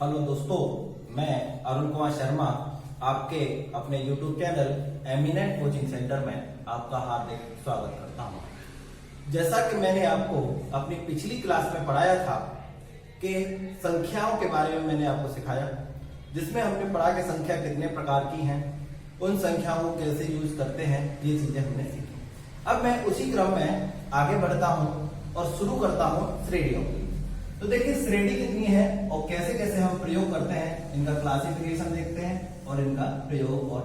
Hello दोस्तों, मैं अरुण कुमार शर्मा आपके अपने YouTube channel eminent coaching centre में आपका हार्दिक स्वागत करता हूं। जैसा कि मैंने आपको अपनी पिछली क्लास में पढ़ाया था कि संख्याओं के बारे में मैंने आपको सिखाया, जिसमें हमने पढ़ा कि संख्या कितने प्रकार की हैं, उन संख्याओं को कैसे यूज करते हैं, ये चीजें हमने सीखी। अब मैं उसी क्रम में आगे बढ़ता हूं और शुरू करता हूं श्रेणियों की। तो देखिए श्रेणी कितनी है और कैसे कैसे हम प्रयोग करते हैं, इनका क्लासिफिकेशन देखते हैं और इनका प्रयोग और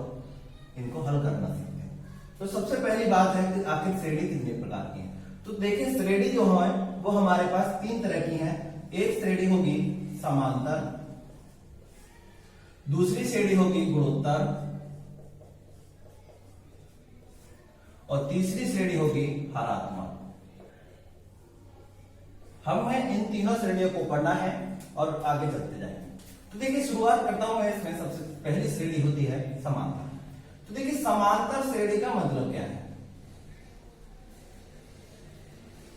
इनको हल करना सीखते हैं। तो सबसे पहली बात है कि आखिर श्रेणी कितने प्रकार की है। तो देखिए श्रेणी जो है वो हमारे पास तीन तरह की है। एक श्रेणी होगी समांतर, दूसरी श्रेणी होगी गुणोत्तर और तीसरी श्रेणी होगी हरात्मक। हमें इन तीनों श्रेणियों को पढ़ना है और आगे चलते जाएंगे। तो देखिए शुरुआत करता हूं मैं इसमें। सबसे पहली श्रेणी होती है समांतर। तो देखिए समांतर श्रेणी का मतलब क्या है।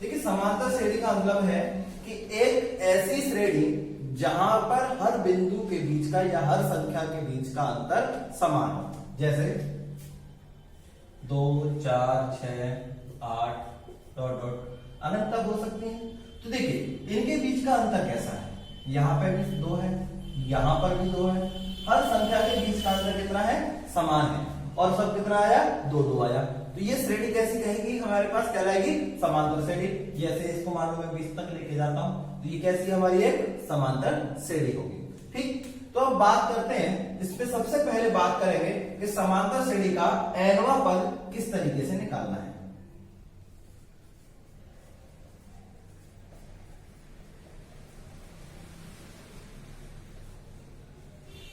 देखिए समांतर श्रेणी का मतलब है कि एक ऐसी श्रेणी जहां पर हर बिंदु के बीच का या हर संख्या के बीच का अंतर समान हो। जैसे 2, 4, 6, 8 डॉट डॉट अनंत तक हो सकती है। तो देखिए इनके बीच का अंतर कैसा है। यहां पर भी 2 है, यहां पर भी 2 है। हर संख्या के बीच का अंतर कितना है, समान है। और सब कितना आया, 2 आया। तो ये श्रेणी कैसी कहेगी, हमारे पास कहलाएगी समांतर श्रेणी। जैसे इसको मान लो मैं 20 तक लेके जाता हूं, तो ये कैसी हमारी एक समांतर श्रेणी होगी। ठीक, तो अब बात करते हैं इसमें। सबसे पहले बात करेंगे कि समांतर श्रेणी का nवां पद किस तरीके से निकालना है।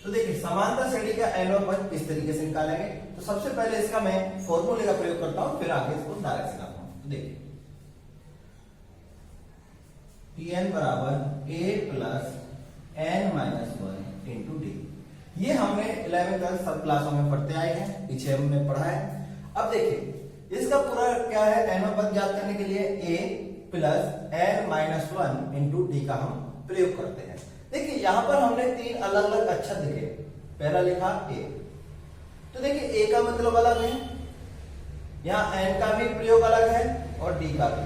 तो देखिए समांतर श्रेणी का nवां पद किस तरीके से निकालेंगे। तो सबसे पहले इसका मैं फॉर्मूले का प्रयोग करता हूं, फिर आगे इसको डायरेक्ट सिखाता हूं। तो देखिए Pn बराबर a plus n minus 1 into D. ये हमने 11th 12th सब क्लासों में पढ़ते आए हैं, पीछे हमने पढ़ा है। अब देखिए इसका पूरा क्या है, nवां पद ज्ञात करने के लिए a plus n minus 1 into D का हम प्रयोग करते हैं। देखिए यहां पर हमने 3 अलग अलग अक्षर लिखे। पहला लिखा a, तो देखिए a का मतलब अलग है, यहां n का भी प्रयोग अलग है और d का भी।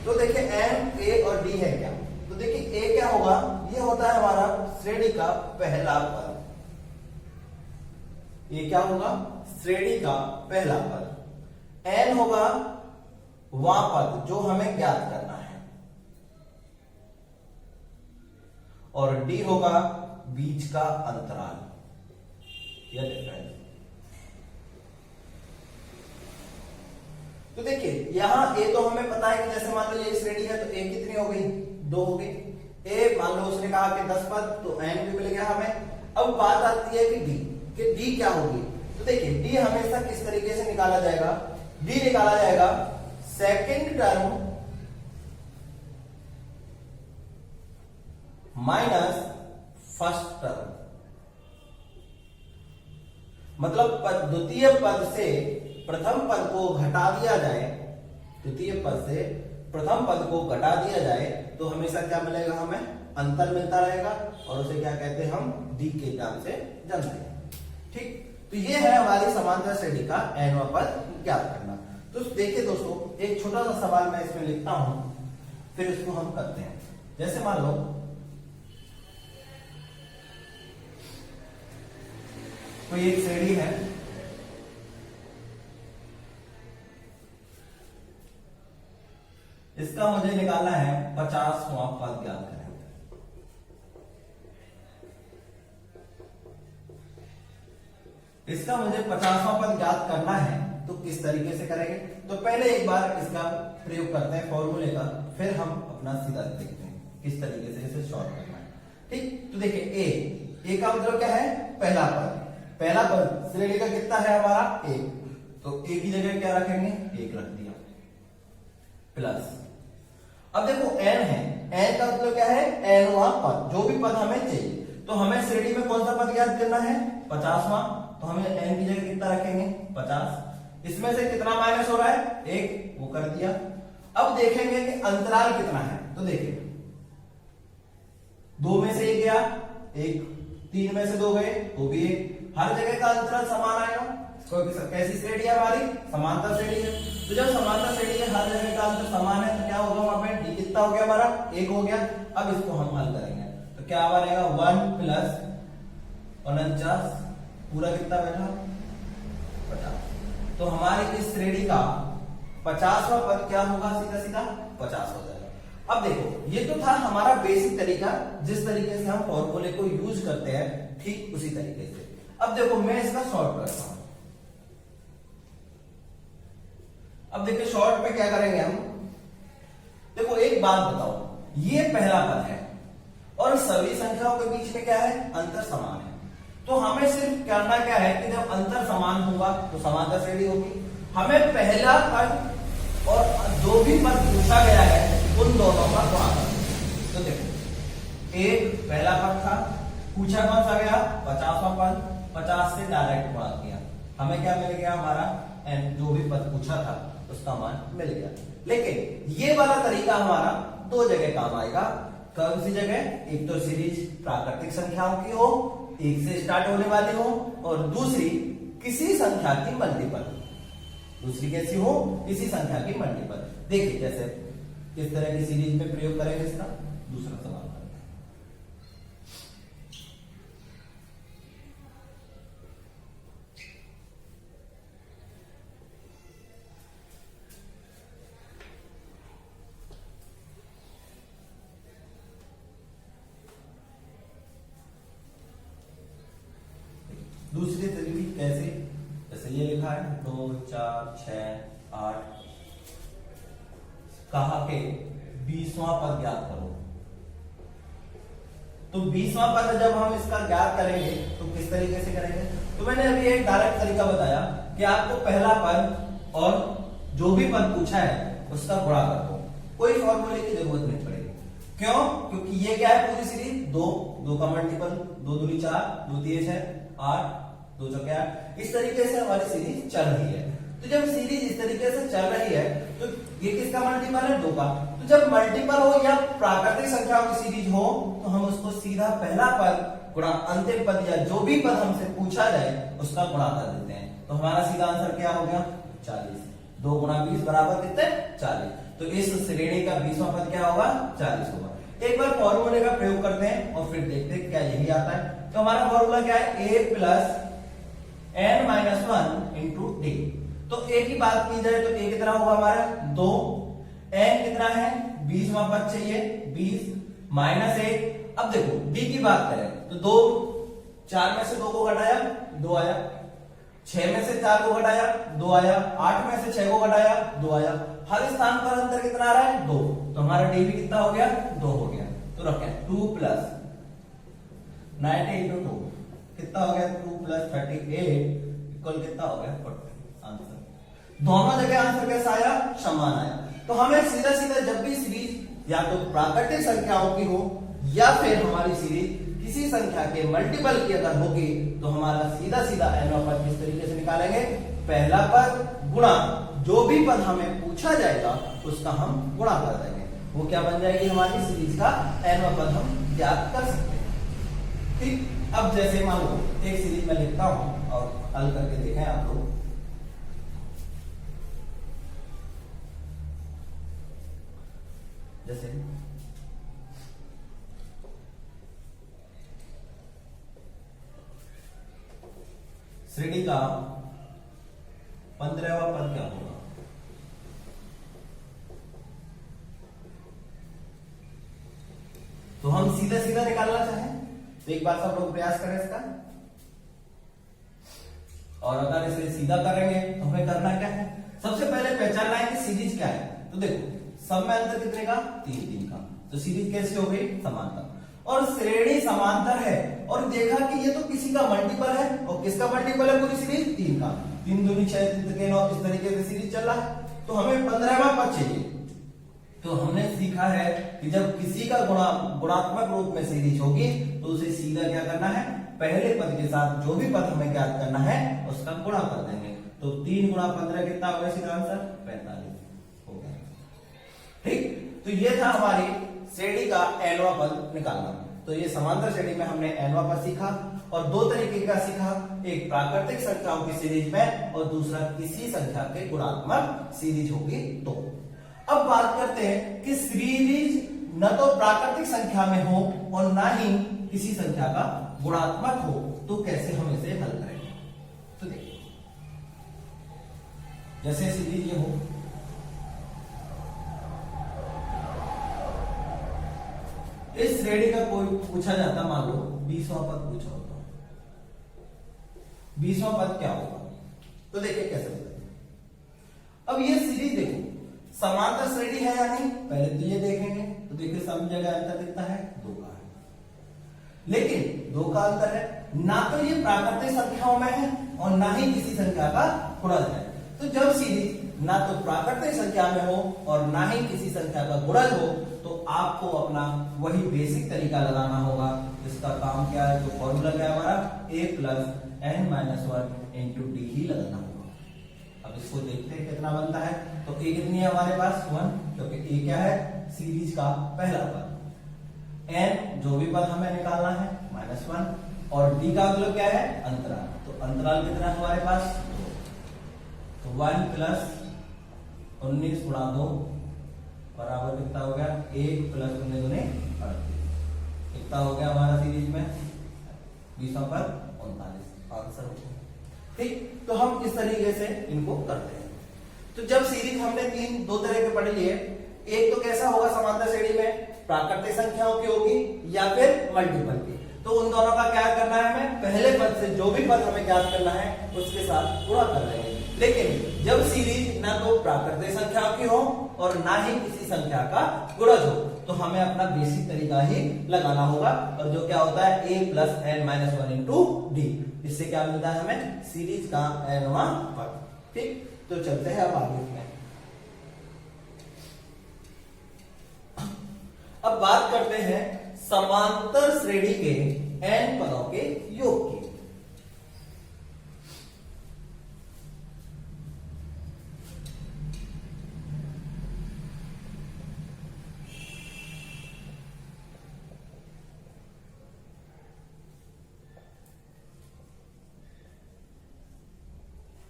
तो देखिए n, a और d है क्या। तो देखिए a क्या होगा, ये होता है हमारा श्रेणी का पहला पद। ये क्या होगा, श्रेणी का पहला पद। n होगा वह पद जो हमें ज्ञात करना है और d होगा बीच का अंतराल या डिफरेंस। तो देखिए यहां a तो हमें पता है कि जैसे मान लो ये श्रेणी है तो a कितनी हो गई, 2 हो गई। a मान लो उसने कहा कि 10 पद, तो n भी मिल गया हमें। अब बात आती है कि d क्या होगी। तो देखिए d हमेशा किस तरीके से निकाला जाएगा, d निकाला जाएगा second term minus first term. मतलब द्वितीय पद से प्रथम पद को घटा दिया जाए, द्वितीय पद से प्रथम पद को घटा दिया जाए तो हमेशा क्या मिलेगा, हमें अंतर मिलता रहेगा और उसे क्या कहते हैं, हम डी के नाम से जानते हैं। ठीक, तो ये है हमारी समांतर श्रेणी का nवां पद ज्ञात करना। तो देखिए दोस्तों एक छोटा सा सवाल मैं इसमें लिखता हूं, फिर इसको हम करते हैं। जैसे मान लो कोई एक श्रेणी है, इसका मुझे निकालना है 50वां पद ज्ञात करें। इसका मुझे 50वां पद ज्ञात करना है, तो किस तरीके से करेंगे। तो पहले एक बार इसका प्रयोग करते हैं फॉर्मूले का, फिर हम अपना सीधा देखते हैं किस तरीके से इसे सॉल्व करना है। ठीक, तो देखिए a का मतलब क्या है, पहला पद। पहला पद श्रेणी का कितना है हमारा, 1, तो a की जगह क्या रखेंगे, 1 रख दिया प्लस। अब देखो n है, n का मतलब क्या है, nवां पद। जो भी पद हमें चाहिए, तो हमें श्रेणी में कौन सा पद ज्ञात करना है, 50वां। तो हमें n की जगह कितना रखेंगे, 50। इसमें से कितना माइनस हो रहा है, 1, वो कर दिया। अब देखेंगे कि अंतराल कितना है। तो देखिए 2 में से 1 गया, 1, 3 में से 2 गए तो भी 1, हर जगह का अंतराल समान आएगा। कैसी श्रेणी है हमारी? समांतर श्रेणी है। तो जब समांतर श्रेणी है, हर जगह का अंतर समान है, तो क्या होगा वहां पे? डी कितना हो गया हमारा? 1 हो गया। अब इसको हम हल करेंगे तो क्या बनेगा? 1 प्लस 49 पूरा कितना बैठा? 50। तो हमारी इस श्रेणी का 50वां पद क्या होगा? सीधा सीधा 50 हो जाएगा। अब देखो, ये तो था हमारा बेसिक तरीका, जिस तरीके से हम फॉर्मूले को यूज करते हैं, ठीक उसी तरीके से। अब देखो, मैं इसका शॉर्ट करता हूं। अब देखिए, शॉर्ट में क्या करेंगे हम? देखो, एक बात बताओ, ये पहला पद है और सभी संख्याओं के बीच में क्या है? अंतर समान है। तो हमें सिर्फ करना क्या है कि जब अंतर समान होगा तो समांतर श्रेणी होगी। हमें पहला पद और जो भी पद पूछा गया है उन दोनों का गुणा करना। तो देखो, एक पहला पद था, पूछा कौन सा गया? 50वां पद, 50 से डायरेक्ट गुणा किया, हमें क्या मिल गया? हमारा एन, जो भी पद पूछा था उसका मान मिल गया। लेकिन ये वाला तरीका हमारा 2 जगह काम आएगा। कौन सी जगह? एक तो सीरीज प्राकृतिक संख्याओं की हो, 1 से स्टार्ट होने वाली हो, और दूसरी किसी संख्या की मल्टीपल। दूसरी कैसी हो? किसी संख्या की मल्टीपल। देखिए कैसे किस तरह की सीरीज में प्रयोग करेंगे इसका। दूसरा सवाल करते हैं। दूसरी तरीके कैसे? जैसे ये लिखा है 2, 4, 6, 8, कहा के 20वां पद ज्ञात करो। तो 20वां पद जब हम इसका ज्ञात करेंगे तो किस तरीके से करेंगे? तो मैंने अभी एक डायरेक्ट तरीका बताया कि आपको पहला पद और जो भी पद पूछा है उसका गुणा कर दो, कोई फॉर्मूले की जरूरत नहीं पड़ेगी। क्यों? क्योंकि ये क्या है? पूरी सीरीज 2 का मल्टीपल, 2 दूनी 4, 2 तिये 6, 8, 2 चौके 8, इस तरीके से हमारी सीरीज चल रही है। तो जब सीरीज इस तरीके से चल रही है तो ये किसका मल्टीपल है? 2 का। तो जब मल्टीपल हो या प्राकृतिक संख्याओं की सीरीज हो तो हम उसको सीधा पहला पद गुणा अंतिम पद या जो भी पद हमसे पूछा जाए उसका गुणा कर देते हैं। तो हमारा सीधा आंसर क्या हो गया? 40। 2 गुणा 20 बराबर कितने? 40। तो इस श्रेणी का 20वां पद क्या होगा? 40 होगा। एक बार फॉर्मूले का प्रयोग करते हैं और फिर देखते हैं क्या यही आता है। तो हमारा फॉर्मूला क्या है? a plus n-1 into D. तो a की बात की जाए तो a कितना होगा हमारा? 2, n कितना है? 20वां पद चाहिए, 20 माइनस 1। अब देखो d की बात करें तो 2, 4 में से 2 को घटाया 2 आया, 6 में से 4 को घटाया 2 आया, 8 में से 6 को घटाया 2 आया। हर स्थान पर अंतर कितना आ रहा है? 2। तो हमारा डी भी कितना हो गया? 2 हो गया। तो रखें 2 प्लस 90 इंटू 2 कितना हो गया? 2 प्लस 38 इक्वल कितना हो गया? 40। आंसर दोनों जगह आंसर कैसा आया? समान आया। तो हमें सीधा सीधा जब भी सीरीज या तो प्राकृतिक संख्याओं की हो या फिर हमारी सीरीज किसी संख्या के मल्टीपल की अगर होगी तो हमारा सीधा सीधा n पद किस तरीके से निकालेंगे? पहला पद गुणा जो भी पद हमें पूछा जाएगा उसका हम गुणा कर देंगे। वो क्या बन जाएगी? हमारी सीरीज का n पद हम ज्ञात कर सकते हैं। ठीक। अब जैसे मान लो एक सीरीज में लिखता हूं और हल करके देखें आप लोग। जैसे श्रेणी का 15वां पद क्या होगा? तो हम सीधा सीधा निकालना चाहें तो एक बार सब लोग प्रयास करें इसका। और अगर इसे सीधा करेंगे तो हमें करना क्या है? सबसे पहले पहचानना है कि सीरीज क्या है। तो देखो सब में अंतर कितने का? 3 का। तो सीरीज कैसे हो गई? समांतर। और श्रेणी समांतर है और देखा कि ये तो किसी का मल्टीपल है। और किसका मल्टीपल है पूरी सीरीज? 3 का। 3 दूनी 6, 3 के 9, इस तरीके से सीरीज चल रहा है। तो हमें 15वां पद चाहिए। तो हमने सीखा है कि जब किसी का गुणात्मक रूप में सीरीज होगी तो उसे सीधा क्या करना है? पहले पद के साथ जो भी पद हमें ज्ञात करना है उसका गुणा कर देंगे। तो 3 गुणा 15 कितना होगा? सीधा आंसर 45 हो गया। ठीक। तो ये था हमारी श्रेणी का nवां पद निकालना। तो ये समांतर श्रेणी में हमने nवां पद सीखा और दो तरीके का सीखा, एक प्राकृतिक संख्याओं की सीरीज में और दूसरा किसी संख्या के गुणात्मक सीरीज होगी। तो अब बात करते हैं कि सीरीज न तो प्राकृतिक संख्या में हो और ना ही किसी संख्या का गुणात्मक हो, तो कैसे हम इसे हल करेंगे। तो देखिए, जैसे सीरीज ये हो, इस श्रेणी का कोई पूछा जाता, मान लो 20वां पद पूछा होता, 20वां पद क्या होगा, तो देखिए कैसे होगा। अब ये सीरीज देखो समांतर श्रेणी है या नहीं, पहले तो ये देखेंगे। तो देखिए सब जगह अंतर कितना है, 2 का है, लेकिन 2 का अंतर है, ना तो ये प्राकृतिक संख्याओं में है और ना ही किसी संख्या का गुणज है। तो जब सीरीज ना तो प्राकृतिक संख्या में हो और ना ही किसी संख्या का गुणज हो, तो आपको अपना वही बेसिक तरीका लगाना होगा। इसका काम क्या है, तो फॉर्मूला क्या है हमारा, a plus n minus 1 into d ही लगाना होगा। अब इसको देखते हैं कितना बनता है। तो a कितनी है हमारे पास, 1, क्योंकि a क्या है, सीरीज का पहला पद, n जो भी पद हमें निकालना है -1, और d का मतलब क्या है, अंतराल। तो अंतराल कितना है हमारे पास, 2, तो 1 प्लस 19 गुणा 2 बराबर कितना हो गया, 1 प्लस 19 गुणे 38, कितना हो गया हमारा सीरीज में 20वां पद 39, आंसर हो गया। ठीक, तो हम इस तरीके से इनको करते हैं। तो जब सीरीज हमने दो तरह के पढ़ लिए, एक तो कैसा होगा समांतर श्रेणी में, प्राकृतिक संख्याओं की होगी या फिर मल्टीपल की। तो उन दोनों का क्या करना है, हमें पहले पद से जो भी पद हमें ज्ञात करना है उसके साथ गुणा कर लेंगे। लेकिन जब सीरीज ना तो प्राकृतिक संख्याओं की हो और ना ही किसी संख्या का गुणज हो, तो हमें अपना बेसिक तरीका ही लगाना होगा, और जो क्या होता है, a plus n minus 1 into D. इससे क्या मिलता है हमें, सीरीज का nवां पद। ठीक, तो चलते हैं अब आगे में। अब बात करते हैं समांतर श्रेणी के n पदों के योग की।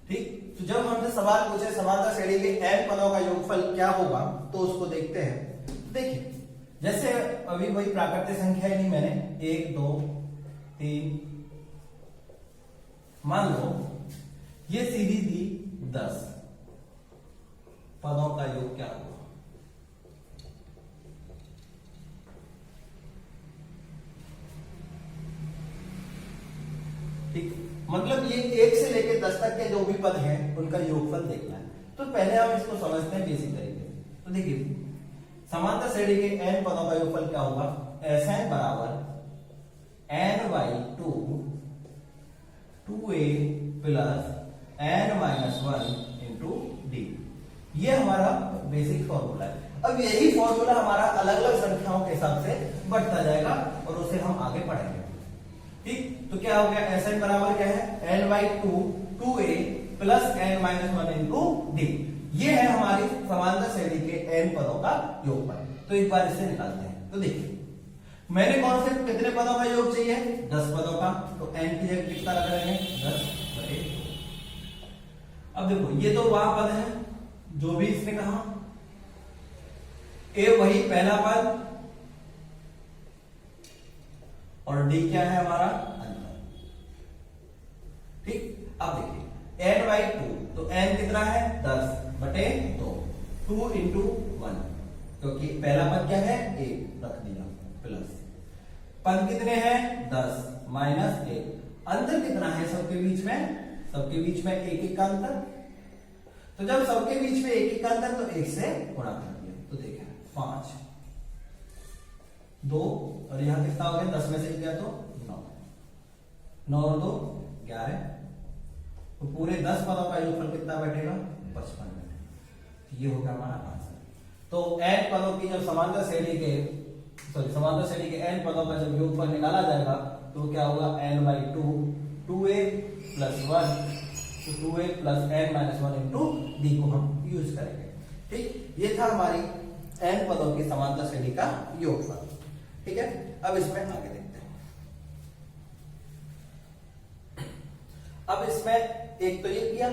ठीक, तो जब हमसे सवाल पूछे समांतर श्रेणी के n पदों का योगफल क्या होगा, तो उसको देखते हैं। देखिए, जैसे अभी वही प्राकृतिक संख्या ही नहीं, मैंने 1 2 3, मान लो ये सीरीज दी 10, पदों का योग क्या होगा, ठीक, मतलब ये 1 से लेकर 10 तक के जो भी पद हैं उनका योगफल देखना है। तो पहले हम इसको समझते हैं बेसिक तरीके से। तो देखिए, समांतर श्रेणी के n पदों का योगफल क्या होगा, Sn बराबर n by 2 2a plus n minus 1 into D. ये हमारा बेसिक फॉर्मूला है। अब यही फॉर्मूला हमारा अलग अलग संख्याओं के हिसाब से बढ़ता जाएगा और उसे हम आगे पढ़ेंगे। ठीक, तो क्या हो गया, Sn बराबर क्या है, n by 2 2a plus n minus 1 into D. ये है हमारी समांतर श्रेणी के n पदों का योगफल। तो एक बार इसे निकालते हैं। तो देखिए, मैंने कौन से कितने पदों का योग चाहिए, 10 पदों का, तो n की जगह कितना रख लेंगे, 10 बटे 2। अब देखो, ये तो वह पद है जो भी इसने कहा, a वही पहला पद और d क्या है हमारा अंतर। ठीक, अब देखिए n बाई 2, तो n कितना है, 10 बटे 2, 2 इंटू 1, क्योंकि पहला पद क्या है, 1 रख दिया, प्लस पद कितने हैं, 10 माइनस 1, अंतर कितना है सबके बीच में, सबके बीच में 1 का अंतर। तो जब सबके बीच में 1 का अंतर, तो 1 से गुणा कर दिया, तो देखिए 5 2, और यहां कितना हो गया, 10 में से गया तो 9, 9 और 2 11, तो पूरे 10 पदों का योगफल कितना बैठेगा, 55 बैठेगा। ये हो गया हमारा आंसर। तो n पदों की जब समांतर श्रेणी के n पदों का जब योगफल निकाला जाएगा, तो क्या होगा, n बाई 2 2a प्लस 1, तो 2a plus n minus 1 into D को हम यूज करेंगे। ठीक, ये था हमारी n पदों की समांतर श्रेणी का योगफल। ठीक है, अब इसमें आगे देखते हैं। अब इसमें एक तो ये किया,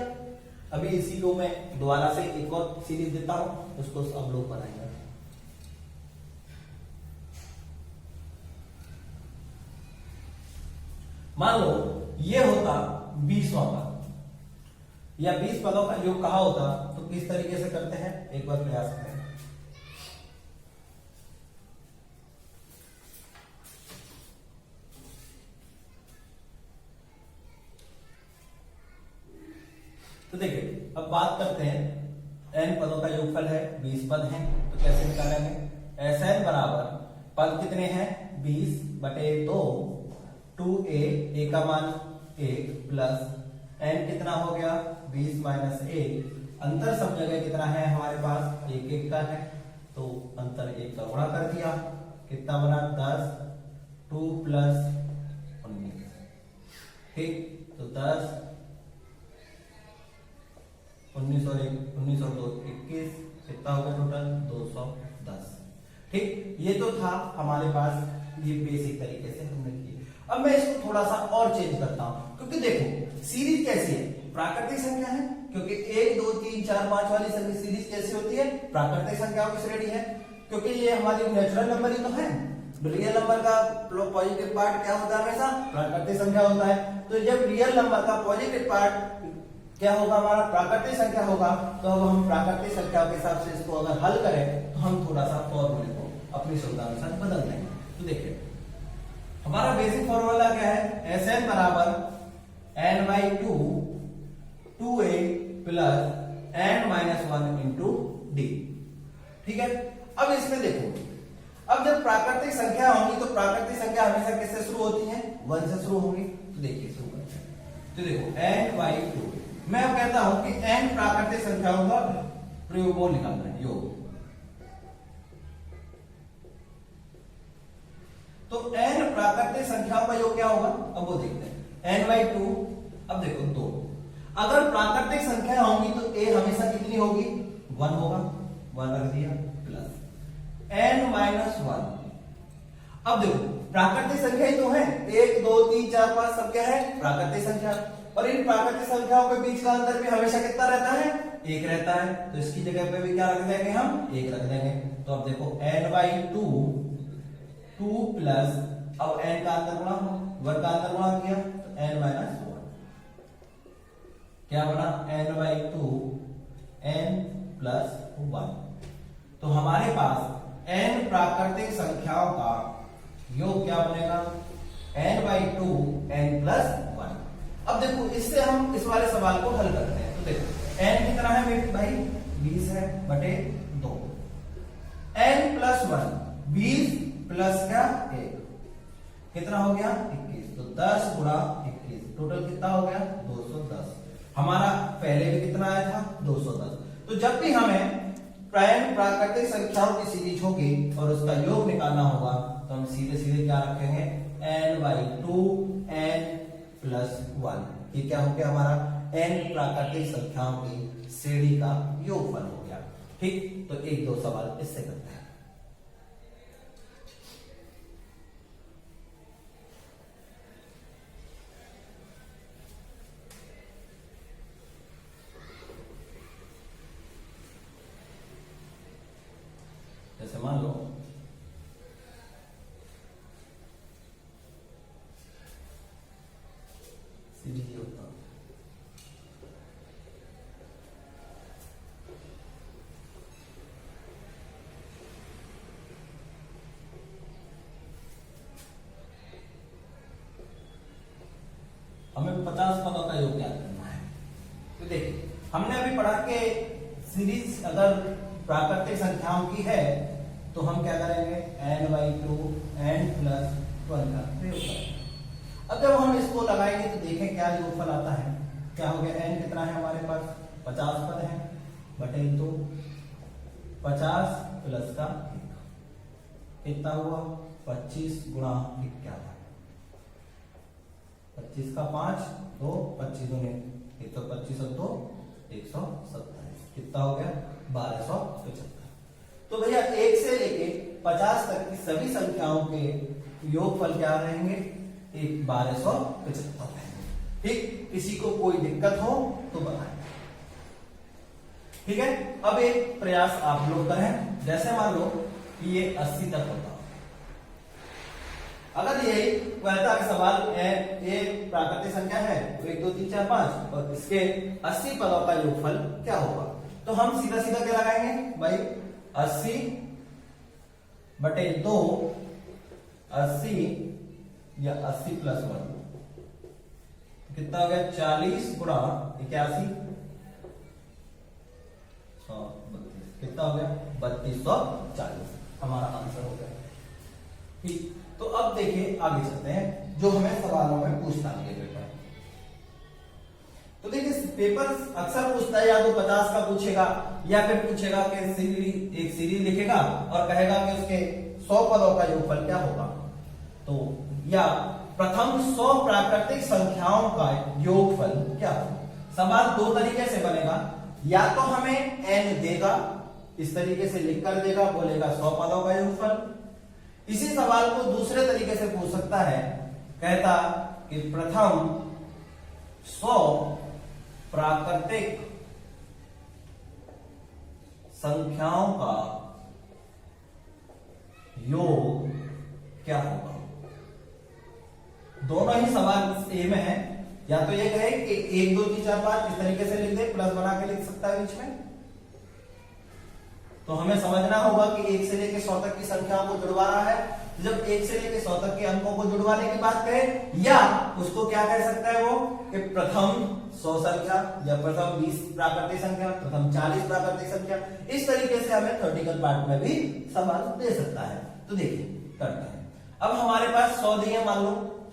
अभी इसी को मैं दोबारा से एक और सीरीज देता हूं, उसको अब लोग बनाएंगे। मान लो ये होता 20वां पद या 20 पदों का योग कहा होता, तो किस तरीके से करते हैं एक बार प्रयास करें। तो देखिए अब बात करते हैं, n पदों का योगफल है, 20 पद हैं, तो कैसे निकालेंगे। Sn बराबर पद कितने हैं 20 बटे 2 2a, a का मान 1 प्लस n कितना हो गया 20 माइनस 1, अंतर सब जगह कितना है हमारे पास 1 1 का है, तो अंतर 1 का गुणा कर दिया, कितना बना 10, 2 प्लस 19, ठीक, तो 10 19 और 2 21, कितना हो गया टोटल 210, ठीक। ये तो था हमारे पास, ये बेसिक तरीके से हमने किया। अब मैं इसको थोड़ा सा और चेंज करता हूं, क्योंकि देखो सीरीज कैसी है, प्राकृतिक संख्या है, क्योंकि 1 2 3 4 5 वाली सीरीज कैसी होती है, प्राकृतिक संख्याओं की श्रेणी है, क्योंकि ये हमारी नेचुरल नंबर ही तो है। रियल नंबर का पॉजिटिव पार्ट क्या होता है, हमेशा प्राकृतिक संख्या होता है। तो जब रियल नंबर का पॉजिटिव पार्ट क्या होगा, हमारा प्राकृतिक संख्या होगा, तो अब हम प्राकृतिक संख्या के हिसाब से इसको अगर हल करें तो हम थोड़ा सा फॉर्मूले को अपनी सुविधा अनुसार बदल देंगे। तो देखिए हमारा बेसिक फॉर्मूला क्या है, Sn बराबर n by 2 2a plus n minus 1 into D, ठीक है। अब इसमें देखो, अब जब प्राकृतिक संख्या होंगी तो प्राकृतिक संख्या हमेशा किससे शुरू होती है, 1 से शुरू होंगी। तो देखिए शुरू करते हैं, तो देखो n बाई 2, मैं अब कहता हूं कि n प्राकृतिक संख्याओं का प्रयोग निकालना है, योग। तो n प्राकृतिक संख्याओं का योग क्या होगा, अब वो देखते हैं। n बाई 2, अब देखो 2, अगर प्राकृतिक संख्या होंगी तो a हमेशा कितनी होगी 1 होगा, 1 रख दिया, प्लस n माइनस 1। अब देखो प्राकृतिक संख्या ही तो है, 1 2 3 4 5 सब क्या है प्राकृतिक संख्या, और इन प्राकृतिक संख्याओं के बीच का अंतर भी हमेशा कितना रहता है 1 रहता है, तो इसकी जगह पे भी क्या रख देंगे हम 1 रख देंगे। तो अब देखो n बाई 2 2 प्लस, अब n का अंतर गुणा, 1 का अंतर गुणा किया तो n माइनस 1, क्या बना n बाई 2 n प्लस 1। तो हमारे पास n प्राकृतिक संख्याओं का योग क्या बनेगा, n बाई 2 n प्लस 1। अब देखो इससे हम इस वाले सवाल को हल करते हैं। तो देखो n कितना है मेरे भाई 20 है बटे 2, n प्लस 1 20 प्लस क्या 1, कितना हो गया 21, तो 10 गुणा 21, टोटल कितना हो गया 210। हमारा पहले भी कितना आया था 210। तो जब भी हमें प्राकृतिक संख्याओं की सीरीज होगी और उसका योग निकालना होगा तो हम सीधे सीधे क्या रखेंगे, n बाई 2 n प्लस 1। ये क्या हो गया हमारा n प्राकृतिक संख्याओं की श्रेणी का योगफल हो गया, ठीक। तो 1 2 सवाल इससे करते हैं। जैसे मान लो सीरीज होता, हमें 50 पदों का योग ज्ञात करना है। तो देखिए हमने अभी पढ़ा कि सीरीज अगर प्राकृतिक संख्याओं की है तो हम क्या करेंगे n बाई 2 n प्लस 1 का प्रयोग करेंगे। अब जब हम इसको लगाएंगे तो देखें क्या योगफल आता है। क्या हो गया, n कितना है हमारे पास 50 पद है बटे 2, 50 प्लस का 1 कितना हुआ 25 गुणा 51, 25 का 5 2 25 दूनी 125 और 2 127, कितना हो गया 1275। तो भैया 1 से लेके 50 तक की सभी संख्याओं के योगफल क्या रहेंगे? 1275 रहेंगे। ठीक, किसी को कोई दिक्कत हो तो बताएं। ठीक है, अब एक प्रयास आप लोग करें। जैसे मान लो कि ये 80 तक होता, अगर यही कहता है सवाल एक प्राकृतिक संख्या है तो 1 2 3 4 5 और इसके 80 पदों का योगफल क्या होगा, तो हम सीधा सीधा क्या लगाएंगे भाई? 80 बटे 2, 80 या 80 प्लस 1 कितना हो गया? 40 गुणा 81, कितना हो गया? 3240 हमारा आंसर हो गया। ठीक, तो अब देखिए आगे चलते हैं जो हमें सवालों में पूछता है पेपर। तो देखिए पेपर अक्सर पूछता है या तो 50 का पूछेगा या फिर पूछेगा कि एक सीरीज लिखेगा और कहेगा कि उसके 100 पदों का योगफल क्या होगा। तो या प्रथम 100 प्राकृतिक संख्याओं का योगफल क्या होगा। सवाल दो तरीके से बनेगा, या तो हमें n देगा, इस तरीके से लिखकर देगा, बोलेगा 100 पदों का योगफल। इसी सवाल को दूसरे तरीके से पूछ सकता है, कहता कि प्रथम 100 प्राकृतिक संख्याओं का योग क्या होगा। दोनों ही सवाल सेम है, या तो ये कहे कि 1 2 3 4 5 इस तरीके से लिख दे, प्लस बना के लिख सकता है बीच में। तो हमें समझना होगा कि 1 से लेकर 100 तक की संख्याओं को जुड़वा रहा है। जब 1 से लेकर 100 तक के अंकों को जुड़वाने की बात करें, या उसको क्या कह सकता है वो कि प्रथम 100 संख्या या प्रथम 20 प्राकृतिक संख्या, प्रथम 40 प्राकृतिक संख्या, इस तरीके से हमें थ्योरेटिकल पार्ट में भी सवाल दे सकता है। तो देखिए करते हैं। अब हमारे पास 100 दिए, मान लो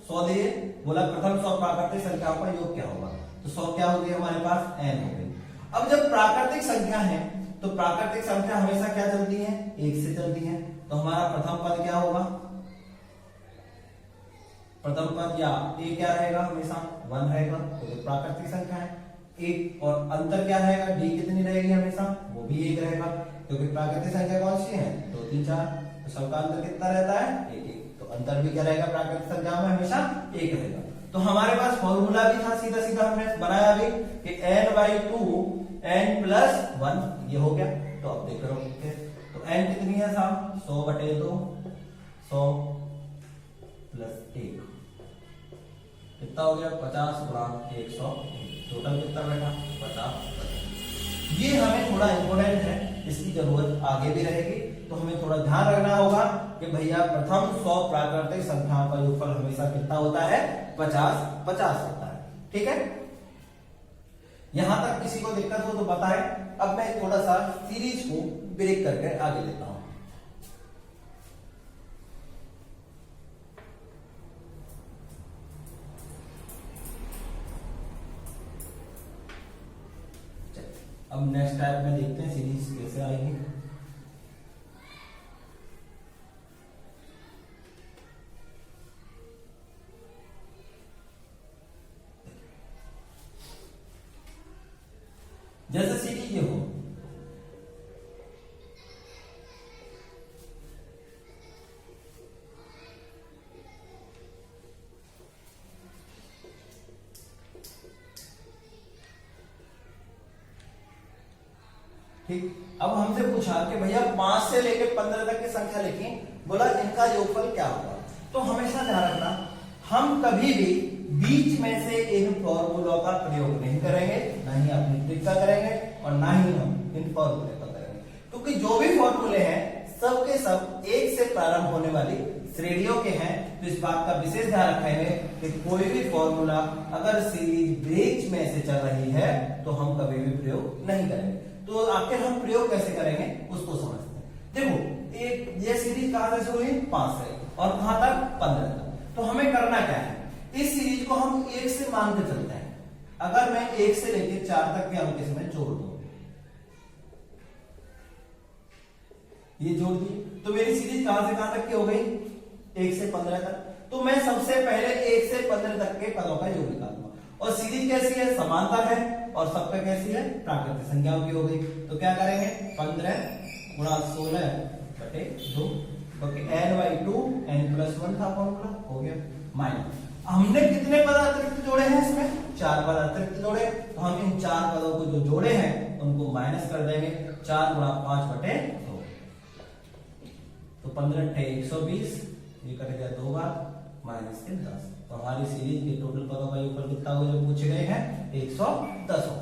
100 दिए, बोला प्रथम 100 प्राकृतिक संख्याओं का योग क्या होगा। तो 100 क्या हो गई हमारे पास? n हो गई। अब जब प्राकृतिक संख्या है तो प्राकृतिक संख्या हमेशा क्या चलती है? 1 से चलती है। तो हमारा प्रथम पद क्या होगा? प्रथम पद या a क्या रहेगा? हमेशा 1 रहेगा, तो ये प्राकृतिक संख्या है। 1 और अंतर क्या रहेगा? d कितनी रहेगी? हमेशा वो भी 1 रहेगा, क्योंकि प्राकृतिक संख्या कौन सी है? 2 3 4, तो सबका अंतर कितना रहता है? 1 1, तो अंतर भी क्या रहेगा? प्राकृतिक संख्या में हमेशा 1 रहेगा। तो हमारे पास फॉर्मूला भी था, सीधा सीधा हमने बनाया भी कि n/2 n प्लस 1, ये हो गया। तो अब देख लो तो n कितनी है साहब? 100 बटे 2, 100 प्लस 1 कितना हो गया? 50 गुणा 100, टोटल कितना बैठा? 50। ये हमें थोड़ा इंपॉर्टेंट है, इसकी जरूरत आगे भी रहेगी, तो हमें थोड़ा ध्यान रखना होगा कि भैया प्रथम 100 प्राकृतिक संख्याओं का योगफल हमेशा कितना होता है? 50 50 होता है। ठीक है, यहां तक किसी को दिक्कत हो तो बताएं। अब मैं थोड़ा सा सीरीज को ब्रेक करके आगे लेता हूं। अब नेक्स्ट टाइप में देखते हैं सीरीज कैसे आएगी। जैसे सीरीज ये हो, ठीक। अब हमसे पूछा कि भैया 5 से लेकर 15 तक की संख्या लिखी, बोला इनका योगफल क्या होगा। तो हमेशा ध्यान रखना, हम कभी भी बीच में से इन फॉर्मूलों का प्रयोग नहीं करेंगे, ना ही अपनी ट्रिक का करेंगे और ना ही हम इन फॉर्मूले का करेंगे, क्योंकि जो भी फॉर्मूले हैं सबके सब 1 से प्रारंभ होने वाली श्रेणियों के हैं। तो इस बात का विशेष ध्यान रखेंगे कि कोई भी फॉर्मूला अगर सीरीज बीच में से चल रही है तो हम कभी भी प्रयोग नहीं करेंगे। तो आखिर हम प्रयोग कैसे करेंगे उसको समझते हैं। देखो ये सीरीज कहां से शुरू हुई? 5 से, और कहां तक? 15 तक। तो हमें करना क्या है, इस सीरीज को हम 1 से मान के चलते हैं। अगर मैं 1 से लेकर 4 तक के अंक इसमें जोड़ दूं, ये जोड़ दी, तो मेरी सीरीज कहां से कहां तक की हो गई? 1 से 15 तक। तो मैं सबसे पहले 1 से 15 तक के पदों का योग निकालूंगा। और सीरीज कैसी है? समांतर है, और सब पे कैसी है? प्राकृतिक संख्याओं की हो गई। तो क्या करेंगे? 15 गुणा 16 बटे 2 क्योंकि n/2 n+1 था फॉर्मूला, हो गया माइनस। हमने कितने पद अतिरिक्त जोड़े हैं इसमें? 4 पद अतिरिक्त जोड़े, तो हम इन 4 पदों को जो जोड़े हैं उनको माइनस कर देंगे। 4 गुणा 5/2, तो 15 × 120, ये कट गया 2 बार, माइनस के 10। तो हमारी सीरीज के टोटल पदों का योगफल कितना हो जो पूछे गए हैं? 110 हो।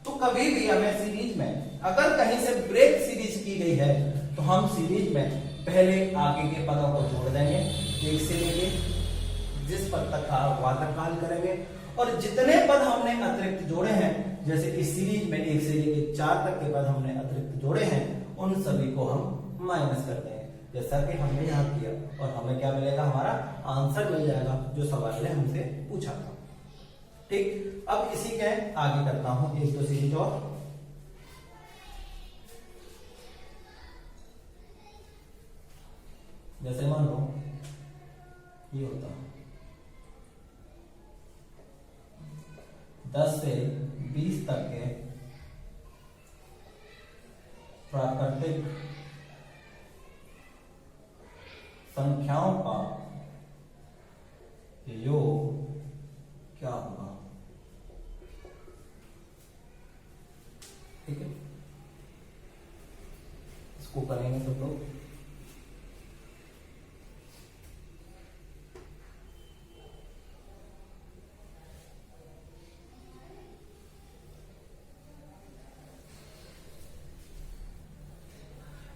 तो कभी भी हमें सीरीज में अगर कहीं से ब्रेक सीरीज की गई है तो हम सीरीज में पहले आगे के पदों को जोड़ देंगे, एक से लेके जिस पद तक था वहां तक हल करेंगे, और जितने पद हमने अतिरिक्त जोड़े हैं, जैसे इस सीरीज में 1 से लेके 4 तक के पद हमने अतिरिक्त जोड़े हैं, उन सभी को हम माइनस कर देंगे, जैसा कि हमने यहाँ किया, और हमें क्या मिलेगा? हमारा आंसर मिल जाएगा जो सवाल ने हमसे पूछा था। ठीक, अब इसी के आगे करता हूं एक दो सीरीज और। जैसे मान लो ये होता 10 से 20 तक के प्राकृतिक संख्याओं का योग क्या होगा? ठीक है, इसको करेंगे सब लोग।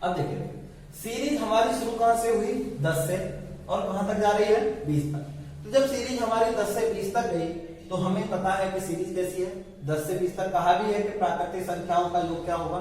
अब देखिए सीरीज हमारी शुरू कहां से हुई? 10 से, और कहां तक जा रही है? 20 तक। तो जब सीरीज हमारी 10 से 20 तक गई तो हमें पता है कि सीरीज कैसी है? 10 से 20 तक कहा भी है कि प्राकृतिक संख्याओं का योग क्या होगा।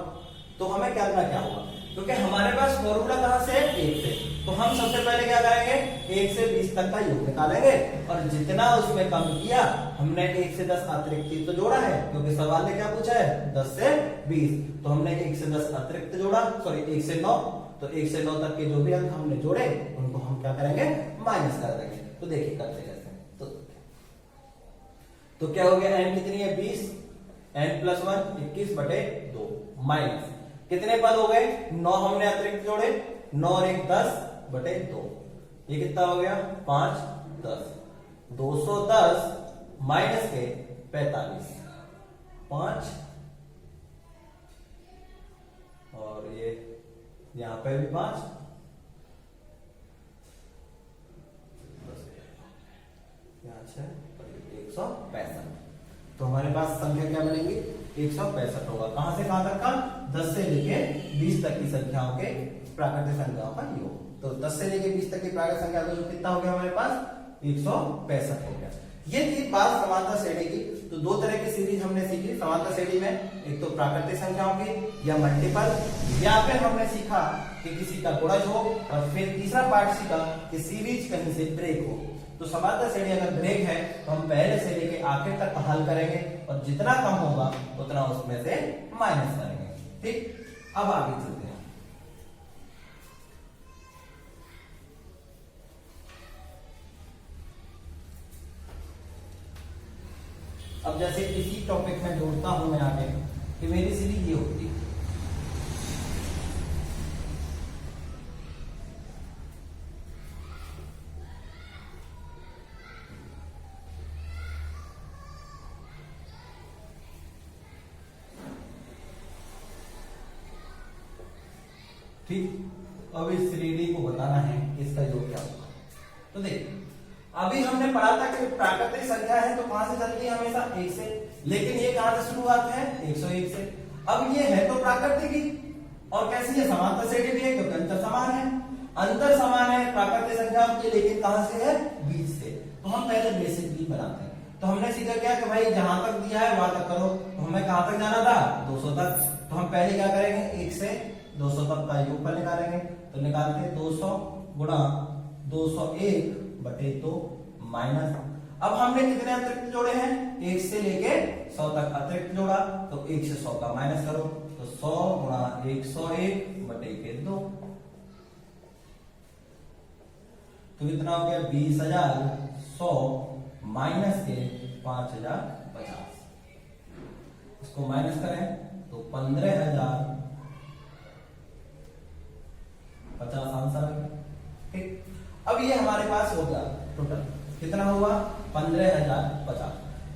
तो हमें क्या करना क्या होगा? क्योंकि हमारे पास फॉर्मूला कहां से है? 1 से। तो हम सबसे पहले क्या करेंगे? 1 से 20 तक का योग निकालेंगे, और जितना उसमें कम किया हमने 1 से 10 अतिरिक्त तो जोड़ा है, क्योंकि सवाल ने क्या पूछा है? 10 से 20। तो हमने 1 से 10 अतिरिक्त जोड़ा, सॉरी 1 से 9, तो 1 से 9 तक के जो भी अंक हमने जोड़े उनको हम क्या करेंगे? माइनस कर देंगे। तो देखिए करते कैसे। तो क्या हो गया? n कितनी है? 20, n+1 21/2 माइनस कितने पद हो गए? 9 हमने अतिरिक्त जोड़े, 9 और 1 10/2, ये कितना हो गया? 5 10, 210 माइनस के 45, 5, और ये यहां पे भी 5, यहां 6, 165। तो हमारे पास संख्या क्या बनेगी? 165 होगा। कहां से कहां तक का? 10 से लेके 20 तक की संख्याओं के प्राकृतिक संख्याओं का योग। तो 10 से लेके 20 तक की प्राकृतिक संख्या का योग कितना हो गया हमारे पास? 165 हो गया। ये थी बात समानता श्रेणी की। तो दो तरह की सीरीज हमने सीखी समानता श्रेणी में, एक तो प्राकृतिक संख्याओं की या मल्टीपल, या फिर हमने सीखा कि किसी का गुणज हो, और फिर तीसरा पार्ट सीखा कि सीरीज कहीं से ब्रेक हो। तो समानता श्रेणी अगर ब्रेक है तो हम पहले से लेके आखिर तक हल करेंगे, और जितना कम होगा उतना उसमें से माइनस करेंगे। ठीक, अब आगे चलते हैं। अब जैसे इसी टॉपिक में जोड़ता हूं मैं आगे कि मेरी सीरीज ये होती है, ठीक। अब इस श्रेणी को बताना है इसका योग क्या होगा। तो देखिए अभी हमने पढ़ा था कि प्राकृतिक संख्या है तो कहां से चलती है? हमेशा 1 से, लेकिन ये कहां से शुरुआत है? 101 से। अब ये है तो प्राकृतिक ही, और कैसी है? समांतर श्रेणी भी है क्योंकि अंतर समान है। अंतर समान है प्राकृतिक संख्या की, लेकिन कहां से है? 20 से। तो हम पहले बेसिक भी बनाते हैं। तो हमने सीखा क्या कि भाई जहां तक दिया है वहां तक करो। तो हमें कहां तक जाना था? 200 तक। तो हम पहले क्या करेंगे? 1 से 200 तक का योगफल निकालेंगे। तो निकालते हैं 200 गुणा 201/2 माइनस। अब हमने कितने अतिरिक्त जोड़े हैं? 1 से लेके 100 तक अतिरिक्त जोड़ा, तो 1 से 100 का माइनस करो, तो 100 गुणा 101/2, तो कितना हो गया? 20,100 माइनस के 5,050। इसको माइनस करें तो 15,050 आंसर है। ये हमारे पास हो गया टोटल कितना हुआ 15,050।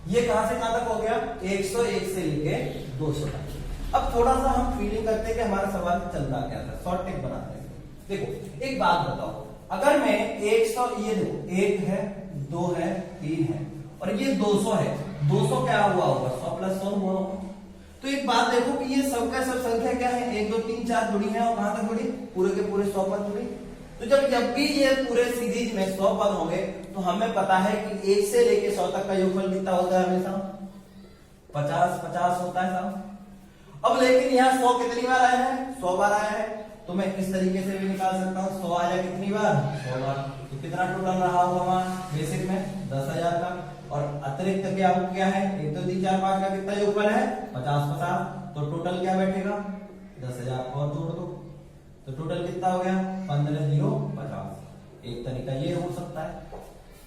ये कहां से कहां तक हो गया 101 से लेके 200 तक। अब थोड़ा सा हम फीलिंग करते हैं कि हमारा सवाल चल रहा क्या था, शॉर्ट टेक बनाते हैं। देखो एक बात बताओ, अगर मैं 100 ये देखो 1 है 2 है 3 है और ये 200 है, 200 क्या हुआ होगा 100 + 100 हुआ होगा। तो एक बात देखो कि ये सबका सब संख्या क्या है 1 2 3 4 जुड़ी है और कहां तक जुड़ी पूरे के पूरे 100 पद जुड़ी। तो जब भी ये पूरे सीरीज में 100 पद होंगे तो हमें पता है कि 1 से लेके 100 तक का योगफल कितना होता है हमेशा 50 50 होता है साहब। अब लेकिन यहाँ 100 कितनी बार आया है 100 बार आया है, तो मैं इस तरीके से भी निकाल सकता हूँ 100 आया कितनी बार 100 बार। तो कितना टोटल रहा होगा हमारा बेसिक में 10,000 का, और अतिरिक्त क्या है 1 2 3 4 5 का कितना योगफल है 50 50। तो टोटल क्या बैठेगा 10,000 और जोड़ दो तो टोटल कितना हो गया 15,050। एक तरीका ये हो सकता है,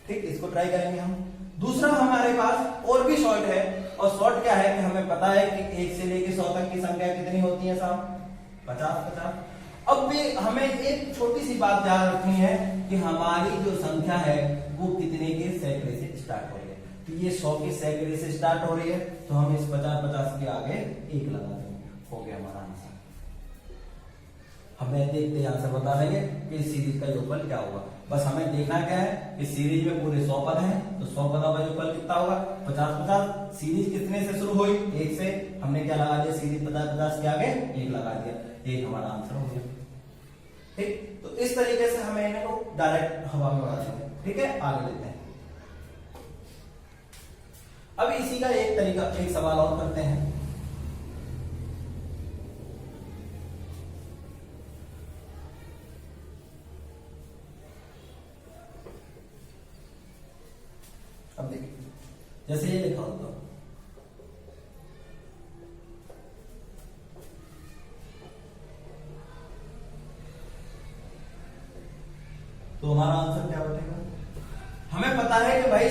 ठीक, इसको ट्राई करेंगे हम। दूसरा हमारे पास और भी शॉर्ट है, और शॉर्ट क्या है कि हमें पता है कि 1 से लेके 100 तक की संख्या कितनी होती है साहब 50 50। अब भी हमें एक छोटी सी बात ध्यान रखनी है कि हमारी जो संख्या है वो कितने के सैकड़े से स्टार्ट हो रही है। तो ये 100 के सैकड़े से स्टार्ट हो रही है, तो हम इस 50 50 के आगे 1 लगा देंगे, हो गया हमारा आंसर। हमें देखते आंसर बता देंगे कि इस सीरीज का योगफल क्या होगा। बस हमें देखना क्या है कि सीरीज में पूरे 100 पद हैं, तो 100 पदों का योगफल कितना होगा 50 50। सीरीज कितने से शुरू हुई 1 से, हमने क्या लगा दिया सीरीज 50 50 के आगे 1 लगा दिया, ये हमारा आंसर हो गया। ठीक, तो इस तरीके से हमें इन्हें को डायरेक्ट हवा में उड़ा देंगे। ठीक है, आगे लेते हैं। अब इसी का एक तरीका एक सवाल और करते हैं। अब देखिए जैसे ये लिखा होता तो हमारा आंसर क्या बनेगा। हमें पता है कि भाई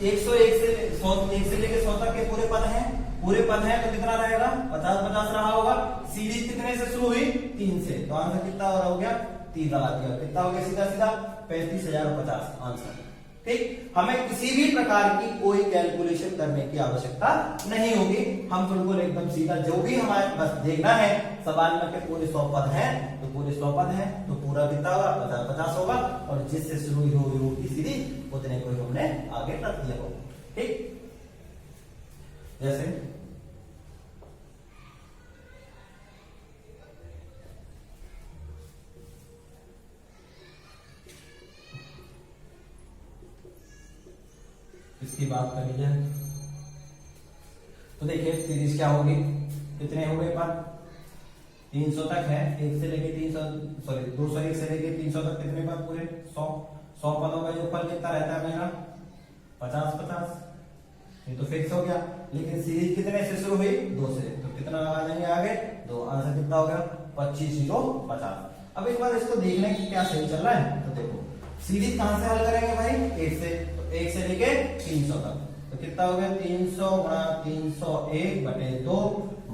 101 से 1 से लेके 100 तक के पूरे पद हैं, तो कितना रहेगा 50 50 रहा होगा। सीरीज कितने से शुरू हुई 3 से, तो आंसर कितना हो गया 3 लगा दिया, कितना हो गया सीधा सीधा 35,050 आंसर। ठीक, हमें किसी भी प्रकार की कोई कैलकुलेशन करने की आवश्यकता नहीं होगी, हम बिल्कुल एकदम सीधा जो भी हमारे बस देखना है सवाल में के पूरे 100 पद हैं, तो पूरे 100 पद हैं तो पूरा कितना होगा 50 50 होगा, और जिससे शुरू हुई होगी सीरीज उतने को हमने आगे रख दिया होगा। ठीक, जैसे इसकी बात करी जाए तो देखिए सीरीज क्या होगी, कितने हो गए पद 300 तक है, 1 से लेके 201 से लेके 300 तक कितने पद पूरे 100 पदों का योगफल कितना रहता है मेरा 50 50, ये तो फिक्स हो गया। लेकिन सीरीज कितने से शुरू हुई 2 से, तो कितना लगा देंगे आगे 2, आंसर कितना हो गया 25,050। अब एक बार इसको देख लें कि क्या सही चल रहा है। तो देखो सीरीज कहां से हल करेंगे भाई 1 से, तो 1 से लेके 300 तक, तो कितना हो गया 300 गुणा 301 बटे 2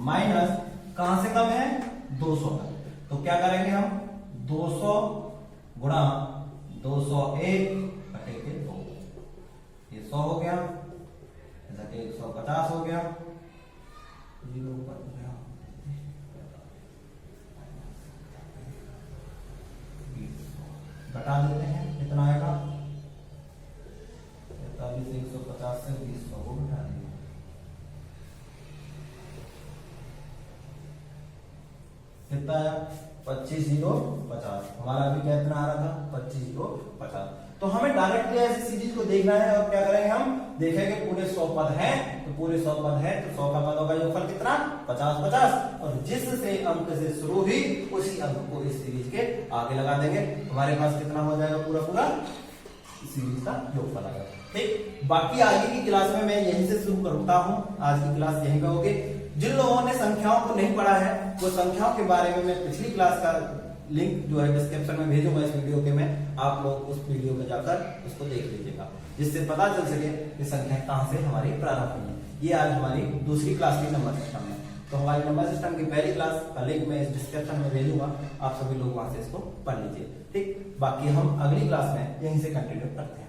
माइनस कहां से कम है 200 तक, तो क्या करेंगे हम 200 गुणा 201 बटे के 2, ये 100 हो गया, 150 हो गया, 0 पर गया, घटा देते हैं कितना आएगा 45, 150 से 20 को घटा देंगे, कितना आया 25,050। हमारा अभी कितना आ रहा था 25,050। तो हमें डायरेक्टली ऐसे सीरीज को देखना है, और क्या करेंगे हम देखेंगे पूरे 100 पद हैं, तो पूरे 100 पद हैं तो 100 का पदों का योगफल कितना 50 50, और जिससे अंक से शुरू हुई उसी अंक को इस सीरीज के आगे लगा देंगे, हमारे पास कितना हो जाएगा पूरा पूरा सीरीज का योगफल आ जाएगा। ठीक, बाकी आगे की क्लास में मैं यहीं से शुरू करता हूं, आज की क्लास यहीं पे होगी। जिन लोगों ने संख्याओं को नहीं पढ़ा है वो संख्याओं के बारे में मैं पिछली क्लास का लिंक जो है डिस्क्रिप्शन में भेजूंगा इस वीडियो के में, आप लोग उस वीडियो में जाकर उसको देख लीजिएगा, जिससे पता चल सके कि संख्या कहां से हमारी प्रारंभ हुई है। ये आज हमारी दूसरी क्लास की नंबर सिस्टम है। तो हमारे नंबर सिस्टम की पहली क्लास का लिंक मैं इस डिस्क्रिप्शन में दे दूंगा, आप सभी लोग वहां से इसको पढ़ लीजिए। ठीक, बाकी हम अगली क्लास में यहीं से कंटिन्यू करते हैं।